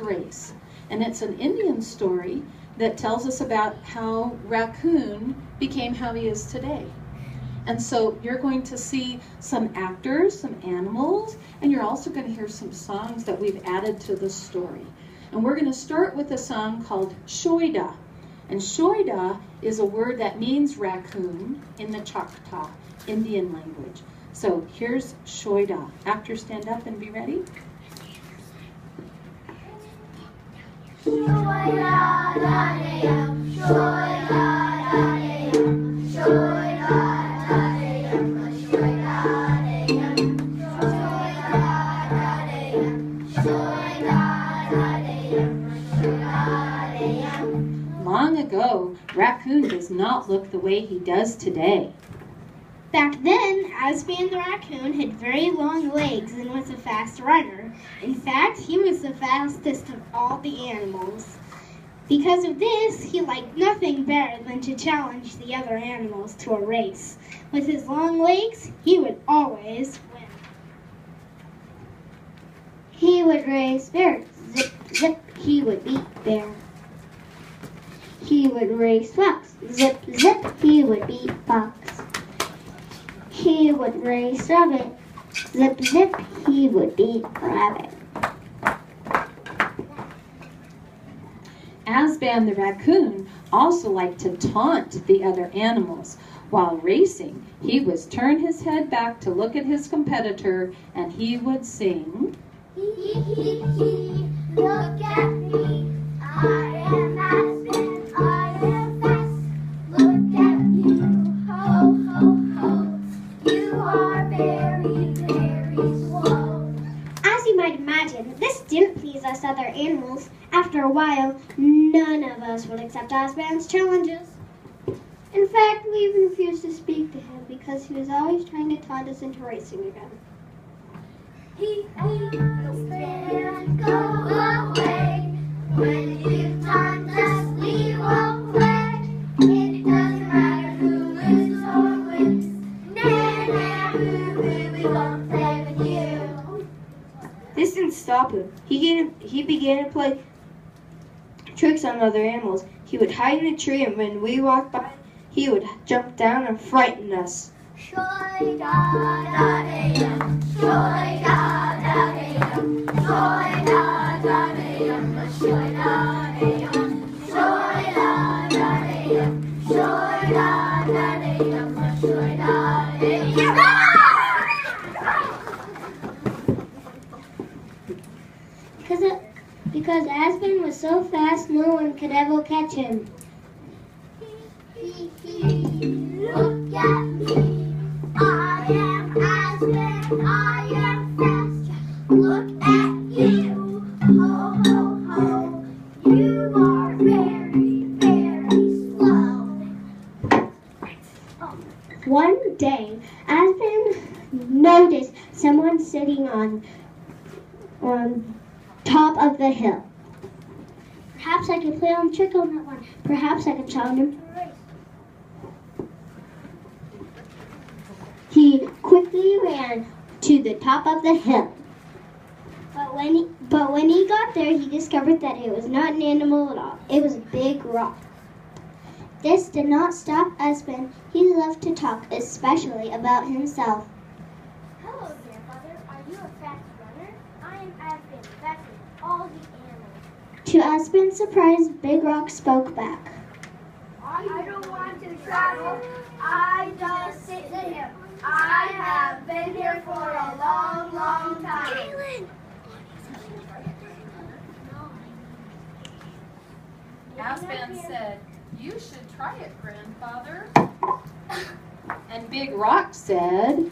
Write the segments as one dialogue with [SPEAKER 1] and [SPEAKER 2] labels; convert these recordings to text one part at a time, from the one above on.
[SPEAKER 1] race. And it's an Indian story that tells us about how Raccoon became how he is today. And so you're going to see some actors, some animals, and you're also going to hear some songs that we've added to the story. And we're going to start with a song called Shoida. And Shoida is a word that means raccoon in the Choctaw Indian language. So here's Shoida. Actors, stand up and be ready. Long ago, Raccoon does not look the way he does today.
[SPEAKER 2] Back then, Asban the raccoon had very long legs and was a fast runner. In fact, he was the fastest of all the animals. Because of this, he liked nothing better than to challenge the other animals to a race. With his long legs, he would always win.
[SPEAKER 3] He would race bear. Zip, zip, he would beat bear. He would race fox. Zip, zip, he would beat fox. He would race rabbit. Zip, zip, he would beat rabbit.
[SPEAKER 1] Asban the raccoon also liked to taunt the other animals. While racing, he would turn his head back to look at his competitor and he would sing,
[SPEAKER 3] Hee, hee, hee, look at me. I am Asban, I am fast. Look at you, ho, ho, ho. You are very, very slow.
[SPEAKER 2] As you might imagine, this didn't please us other animals. After a while, none of us would accept Asban's challenges.
[SPEAKER 3] In fact, we even refused to speak to him because he was always trying to taunt us into racing again. He and go away. When you taunt us, we won't play. It doesn't matter who loses or wins. Nah, nah, boo, boo, we won't play with you.
[SPEAKER 4] This didn't stop him. He began to play tricks on other animals. He would hide in a tree, and when we walked by, he would jump down and frighten us.
[SPEAKER 3] Shoy da da dum, shoy da da dum, shoy da da dum, shoy da dum, shoy da da dum, shoy da da dum, shoy da dum. Because Asban was so fast, no one could ever catch him. Look at me. I am Asban, I am fast. Look at you, ho, ho, ho. You are very, very slow.
[SPEAKER 2] One day, Asban noticed someone sitting on top of the hill. Perhaps I could play on the trick on that one. Perhaps I could challenge him to a race. He quickly ran to the top of the hill. But when he got there, he discovered that it was not an animal at all. It was a big rock. This did not stop Asban. He loved to talk, especially about himself.
[SPEAKER 3] Hello, grandfather. Are you a fast runner? I am Asban, fast as all the animals.
[SPEAKER 2] To Asban's surprise, Big Rock spoke back.
[SPEAKER 3] I don't want to travel. I just sit here. I have been here for a long, long time.
[SPEAKER 1] Asban said, "You should try it, grandfather." And Big Rock said,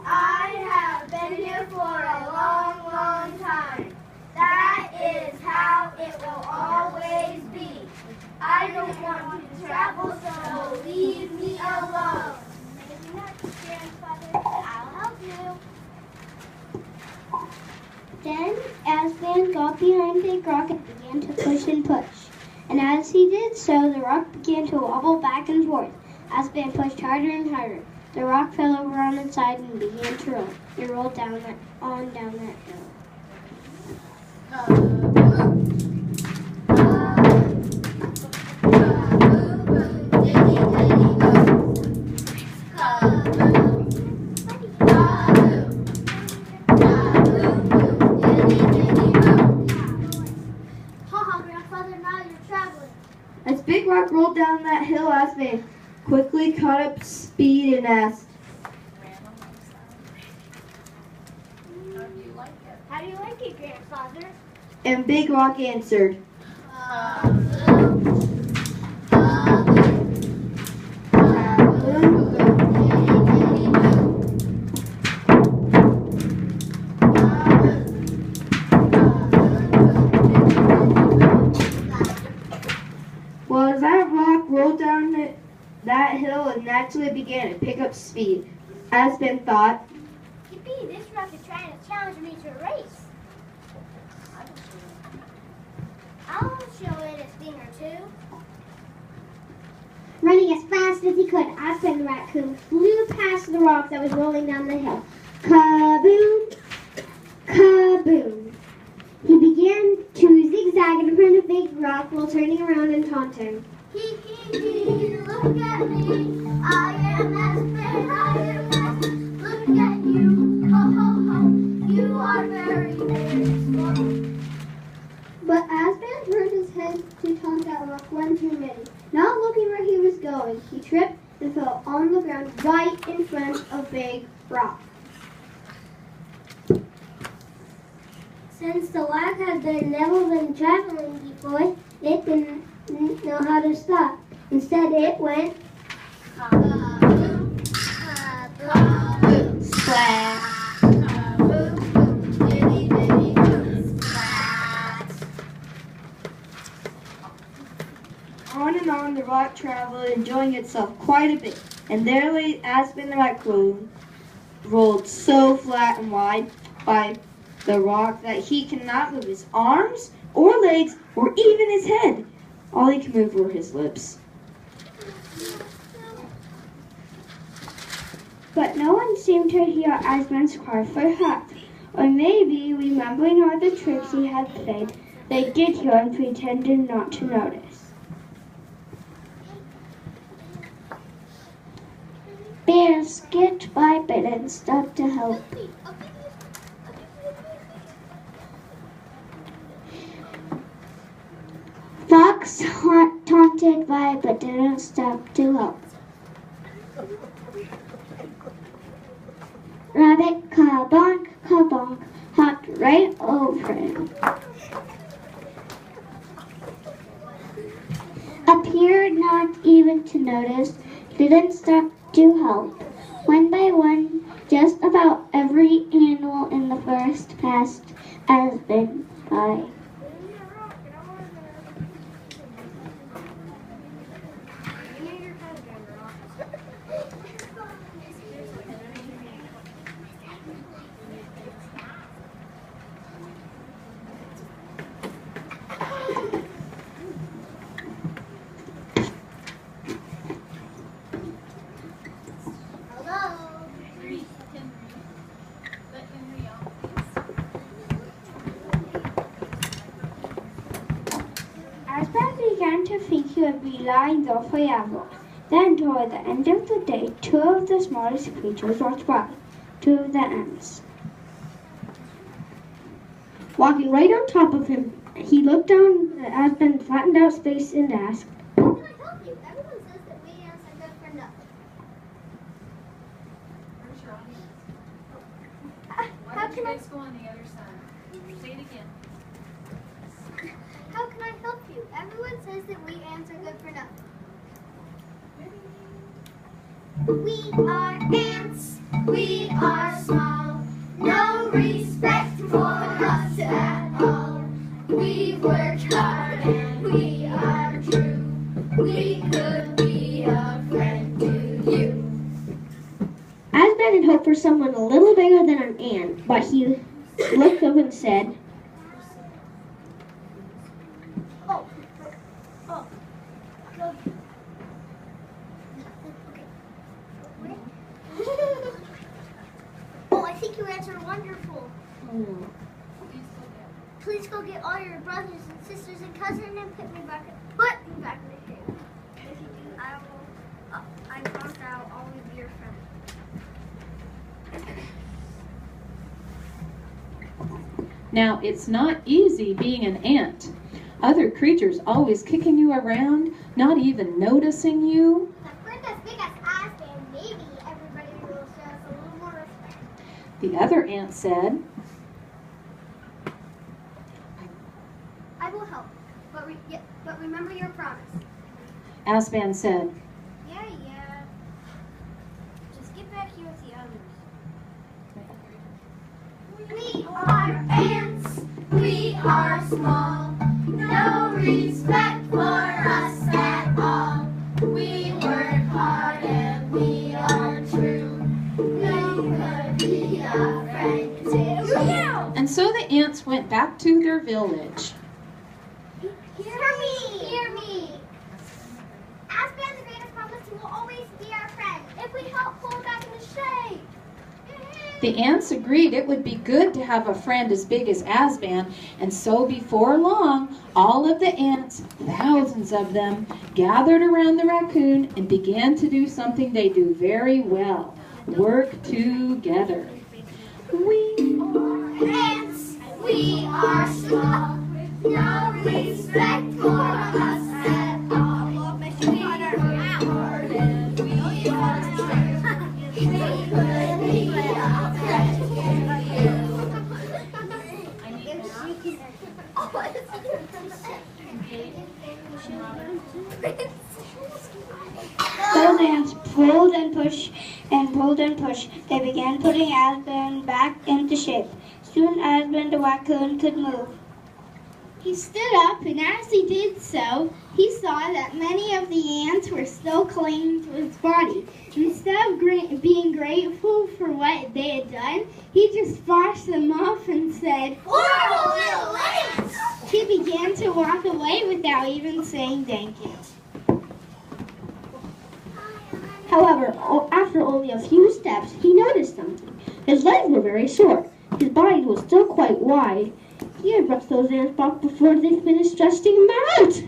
[SPEAKER 3] I have been here for a long, long time. That is how it will always be. I don't want to travel, so leave me alone. Maybe not, grandfather. I'll help you.
[SPEAKER 2] Then Asban got behind Big Rock and began to push and push. And as he did so, the rock began to wobble back and forth. Asban pushed harder and harder. The rock fell over on its side and began to roll. It rolled down that hill.
[SPEAKER 4] As Big Rock rolled down that hill, Aspen quickly caught up speed and asked,
[SPEAKER 3] How do you like it, Grandfather?
[SPEAKER 4] and Big Rock answered, well, as that rock rolled down that hill and naturally began to pick up speed, Aspen thought,
[SPEAKER 3] Yippee, this rock is trying to challenge me to a race. I'll show it a thing or two. Running as fast as he could, Aspen the raccoon flew past the rock that was rolling down the hill. Kaboom! Kaboom! He began to zigzag in front of Big Rock while turning around and taunting. Hee hee hee, look at me. I am Aspen, I am Aspen. Look at you, ho ho ho. You are very, very slow. But Aspen turned his head to taunt that rock one too many. Not looking where he was going, he tripped and fell on the ground right in front of Big Rock. Since the rock had never been traveling before, it didn't know how to stop. Instead, it went kaboom, kaboom,
[SPEAKER 4] splash.
[SPEAKER 3] kaboom, boom, diddy, diddy, boom, splash.
[SPEAKER 4] On and on the rock traveled, enjoying itself quite a bit, and there lay Aspen the raccoon, rolled so flat and wide by the rock that he could not move his arms or legs or even his head. All he could move were his lips.
[SPEAKER 2] But no one seemed to hear Aspen's cry for help. Or maybe, remembering all the tricks he had played, they did hear and pretended not to notice. Bears skipped by but and stopped to help. Fox taunted by but didn't stop to help. Rabbit kabonk, hopped right over him. Appeared not even to notice, didn't stop to help. One by one, just about every animal in the forest passed Aspen by. Aspen began to think he would be lying there forever. Then, toward the end of the day, two of the smallest creatures walked by, two of the ants. Walking right on top of him, he looked down at Aspen's flattened out face and asked,
[SPEAKER 3] How can I help you? Everyone says that we ants are good for nothing.
[SPEAKER 1] Where's your audience?
[SPEAKER 3] How
[SPEAKER 1] Why don't you
[SPEAKER 3] can I
[SPEAKER 1] guys go on the other side? Say it again.
[SPEAKER 3] How can I help you? Everyone says that we ants are good for nothing. We are ants. We are small. No respect for us at all. We work hard and we are true. We could be a friend to you.
[SPEAKER 2] Aspen had hoped for someone a little bigger than an ant, but he looked up and said,
[SPEAKER 3] Oh. Oh. Oh, I think you answered wonderful.
[SPEAKER 1] Please go there.
[SPEAKER 3] Please go go get all your brothers and sisters and cousins and put me back in the cave. If you do, I promise I'll always be your friend.
[SPEAKER 1] Now, it's not easy being an ant. Other creatures always kicking you around, not even noticing you.
[SPEAKER 3] A friend as big as us, and maybe everybody will show us a little more respect.
[SPEAKER 1] The other ant said,
[SPEAKER 3] I will help, but remember your promise.
[SPEAKER 1] Asban said,
[SPEAKER 3] Yeah. Just get back here with the others. We are ants. We are small. No respect for us at all. We work hard and we are true. We could be a friend too.
[SPEAKER 1] and so the ants went back to their village.
[SPEAKER 3] Hear me. Asban the greatest promised he will always be our friend if we help pull back in the shade.
[SPEAKER 1] The ants agreed it would be good to have a friend as big as Asban, and so before long, all of the ants, thousands of them, gathered around the raccoon and began to do something they do very well: work together. We
[SPEAKER 3] are ants. We are small. No respect for us at all. We are hard and we are true. We could be a friend to you.
[SPEAKER 2] Those ants pulled and pushed and pulled and pushed. They began putting Asban back into shape. Soon Asban the raccoon could move. He stood up, and as he did so, he saw that many of the ants were still clinging to his body. Instead of being grateful for what they had done, he just brushed them off and said,
[SPEAKER 3] Horrible little ants!
[SPEAKER 2] He began to walk away without even saying thank you.
[SPEAKER 5] However, after only a few steps, he noticed something. His legs were very short. His body was still quite wide. He had brushed those ants off before they finished stretching him out.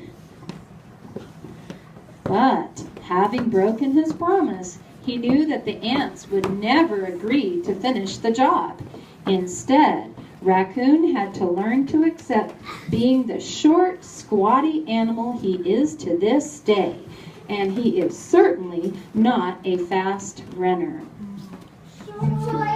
[SPEAKER 1] But, having broken his promise, he knew that the ants would never agree to finish the job. Instead, Raccoon had to learn to accept being the short, squatty animal he is to this day. And he is certainly not a fast runner.
[SPEAKER 3] Soy